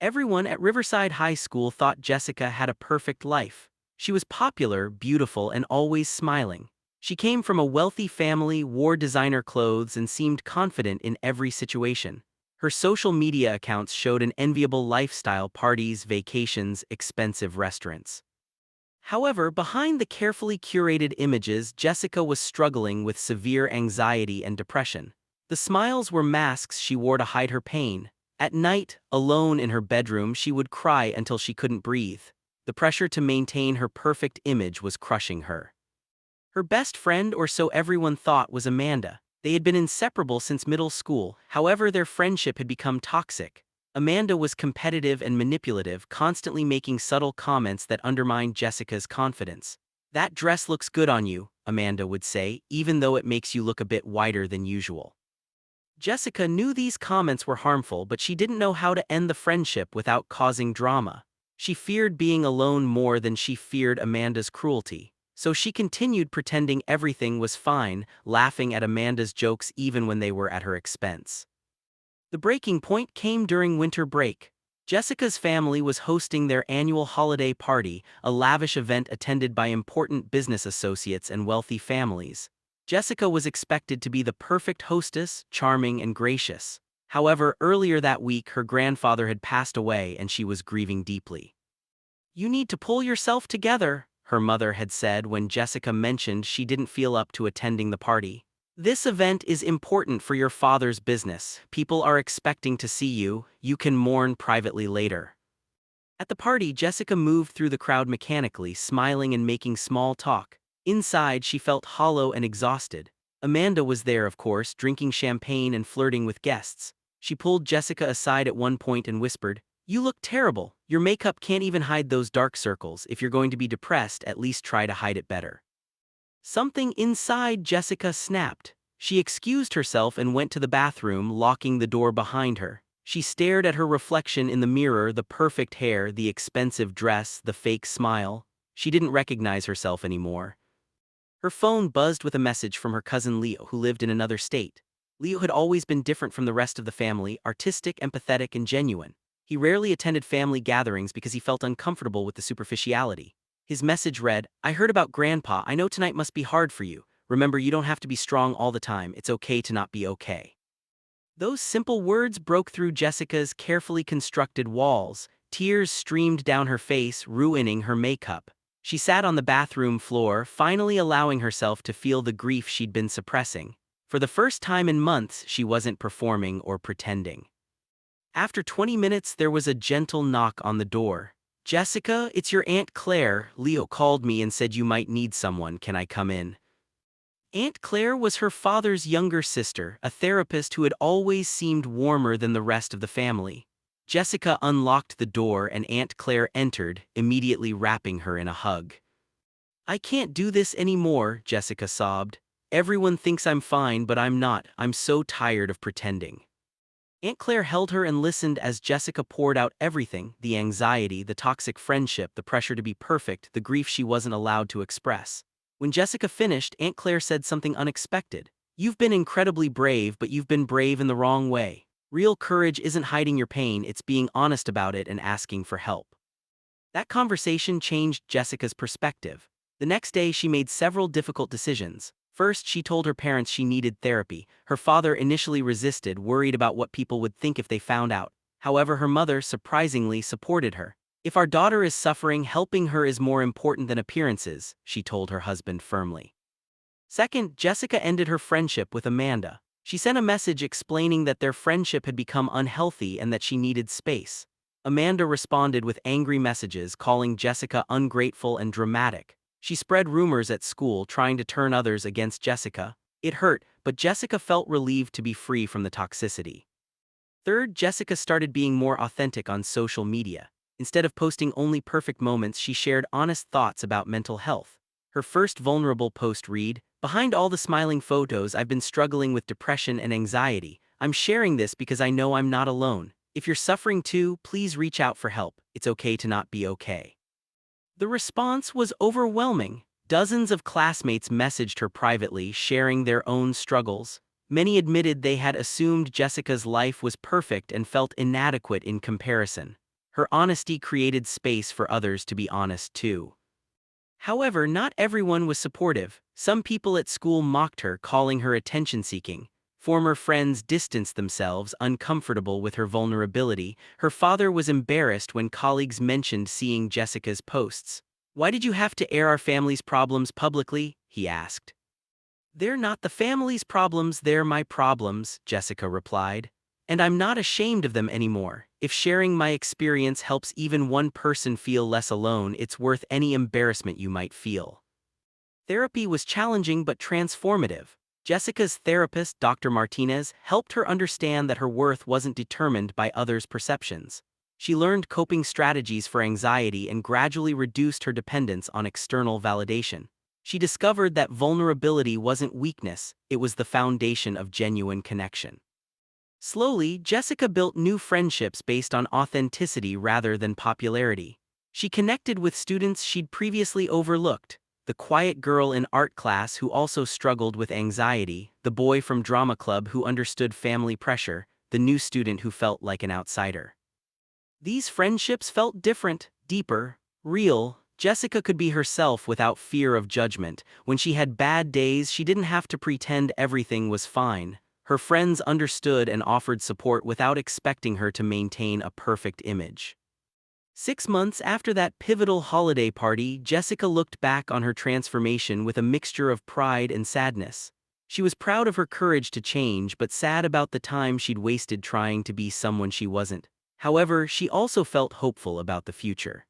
Everyone at Riverside High School thought Jessica had a perfect life. She was popular, beautiful, and always smiling. She came from a wealthy family, wore designer clothes, and seemed confident in every situation. Her social media accounts showed an enviable lifestyle: parties, vacations, expensive restaurants. However, behind the carefully curated images, Jessica was struggling with severe anxiety and depression. The smiles were masks she wore to hide her pain. At night, alone in her bedroom, she would cry until she couldn't breathe. The pressure to maintain her perfect image was crushing her. Her best friend, or so everyone thought, was Amanda. They had been inseparable since middle school. However, their friendship had become toxic. Amanda was competitive and manipulative, constantly making subtle comments that undermined Jessica's confidence. "That dress looks good on you," Amanda would say, "even though it makes you look a bit wider than usual." Jessica knew these comments were harmful, but she didn't know how to end the friendship without causing drama. She feared being alone more than she feared Amanda's cruelty. So she continued pretending everything was fine, laughing at Amanda's jokes even when they were at her expense. The breaking point came during winter break. Jessica's family was hosting their annual holiday party, a lavish event attended by important business associates and wealthy families. Jessica was expected to be the perfect hostess, charming and gracious. However, earlier that week her grandfather had passed away and she was grieving deeply. "You need to pull yourself together," her mother had said when Jessica mentioned she didn't feel up to attending the party. "This event is important for your father's business. People are expecting to see you. You can mourn privately later." At the party, Jessica moved through the crowd mechanically, smiling and making small talk. Inside, she felt hollow and exhausted. Amanda was there, of course, drinking champagne and flirting with guests. She pulled Jessica aside at one point and whispered, "You look terrible. Your makeup can't even hide those dark circles. If you're going to be depressed, at least try to hide it better." Something inside Jessica snapped. She excused herself and went to the bathroom, locking the door behind her. She stared at her reflection in the mirror: the perfect hair, the expensive dress, the fake smile. She didn't recognize herself anymore. Her phone buzzed with a message from her cousin Leo, who lived in another state. Leo had always been different from the rest of the family: artistic, empathetic, and genuine. He rarely attended family gatherings because he felt uncomfortable with the superficiality. His message read, "I heard about Grandpa. I know tonight must be hard for you. Remember, you don't have to be strong all the time. It's okay to not be okay." Those simple words broke through Jessica's carefully constructed walls. Tears streamed down her face, ruining her makeup. She sat on the bathroom floor, finally allowing herself to feel the grief she'd been suppressing. For the first time in months, she wasn't performing or pretending. After 20 minutes, there was a gentle knock on the door. "Jessica, it's your Aunt Claire. Leo called me and said you might need someone. Can I come in?" Aunt Claire was her father's younger sister, a therapist who had always seemed warmer than the rest of the family. Jessica unlocked the door and Aunt Claire entered, immediately wrapping her in a hug. "I can't do this anymore," Jessica sobbed. "Everyone thinks I'm fine, but I'm not. I'm so tired of pretending." Aunt Claire held her and listened as Jessica poured out everything: the anxiety, the toxic friendship, the pressure to be perfect, the grief she wasn't allowed to express. When Jessica finished, Aunt Claire said something unexpected. "You've been incredibly brave, but you've been brave in the wrong way. Real courage isn't hiding your pain, it's being honest about it and asking for help." That conversation changed Jessica's perspective. The next day, she made several difficult decisions. First, she told her parents she needed therapy. Her father initially resisted, worried about what people would think if they found out. However, her mother surprisingly supported her. "If our daughter is suffering, helping her is more important than appearances," she told her husband firmly. Second, Jessica ended her friendship with Amanda. She sent a message explaining that their friendship had become unhealthy and that she needed space. Amanda responded with angry messages, calling Jessica ungrateful and dramatic. She spread rumors at school, trying to turn others against Jessica. It hurt, but Jessica felt relieved to be free from the toxicity. Third, Jessica started being more authentic on social media. Instead of posting only perfect moments, she shared honest thoughts about mental health. Her first vulnerable post read, "Behind all the smiling photos, I've been struggling with depression and anxiety. I'm sharing this because I know I'm not alone. If you're suffering too, please reach out for help. It's okay to not be okay." The response was overwhelming. Dozens of classmates messaged her privately, sharing their own struggles. Many admitted they had assumed Jessica's life was perfect and felt inadequate in comparison. Her honesty created space for others to be honest too. However, not everyone was supportive. Some people at school mocked her, calling her attention-seeking. Former friends distanced themselves, uncomfortable with her vulnerability. Her father was embarrassed when colleagues mentioned seeing Jessica's posts. "Why did you have to air our family's problems publicly?" he asked. "They're not the family's problems, they're my problems," Jessica replied. "And I'm not ashamed of them anymore. If sharing my experience helps even one person feel less alone, it's worth any embarrassment you might feel." Therapy was challenging but transformative. Jessica's therapist, Dr. Martinez, helped her understand that her worth wasn't determined by others' perceptions. She learned coping strategies for anxiety and gradually reduced her dependence on external validation. She discovered that vulnerability wasn't weakness, it was the foundation of genuine connection. Slowly, Jessica built new friendships based on authenticity rather than popularity. She connected with students she'd previously overlooked: the quiet girl in art class who also struggled with anxiety, the boy from drama club who understood family pressure, the new student who felt like an outsider. These friendships felt different, deeper, real. Jessica could be herself without fear of judgment. When she had bad days, she didn't have to pretend everything was fine. Her friends understood and offered support without expecting her to maintain a perfect image. 6 months after that pivotal holiday party, Jessica looked back on her transformation with a mixture of pride and sadness. She was proud of her courage to change, but sad about the time she'd wasted trying to be someone she wasn't. However, she also felt hopeful about the future.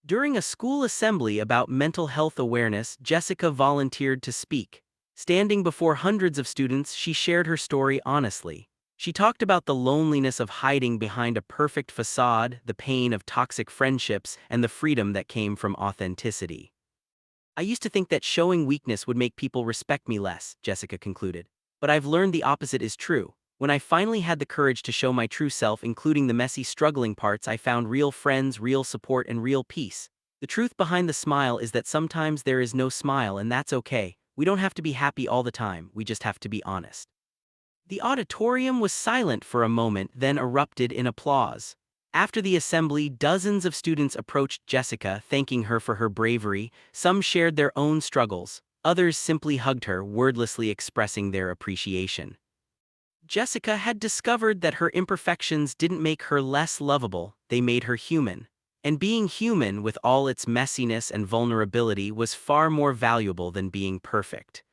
During a school assembly about mental health awareness, Jessica volunteered to speak. Standing before hundreds of students, she shared her story honestly. She talked about the loneliness of hiding behind a perfect facade, the pain of toxic friendships, and the freedom that came from authenticity. "I used to think that showing weakness would make people respect me less," Jessica concluded. "But I've learned the opposite is true. When I finally had the courage to show my true self, including the messy, struggling parts, I found real friends, real support, and real peace. The truth behind the smile is that sometimes there is no smile, and that's okay. We don't have to be happy all the time, we just have to be honest." The auditorium was silent for a moment, then erupted in applause. After the assembly, dozens of students approached Jessica, thanking her for her bravery. Some shared their own struggles. Others simply hugged her, wordlessly expressing their appreciation. Jessica had discovered that her imperfections didn't make her less lovable, they made her human. And being human, with all its messiness and vulnerability, was far more valuable than being perfect.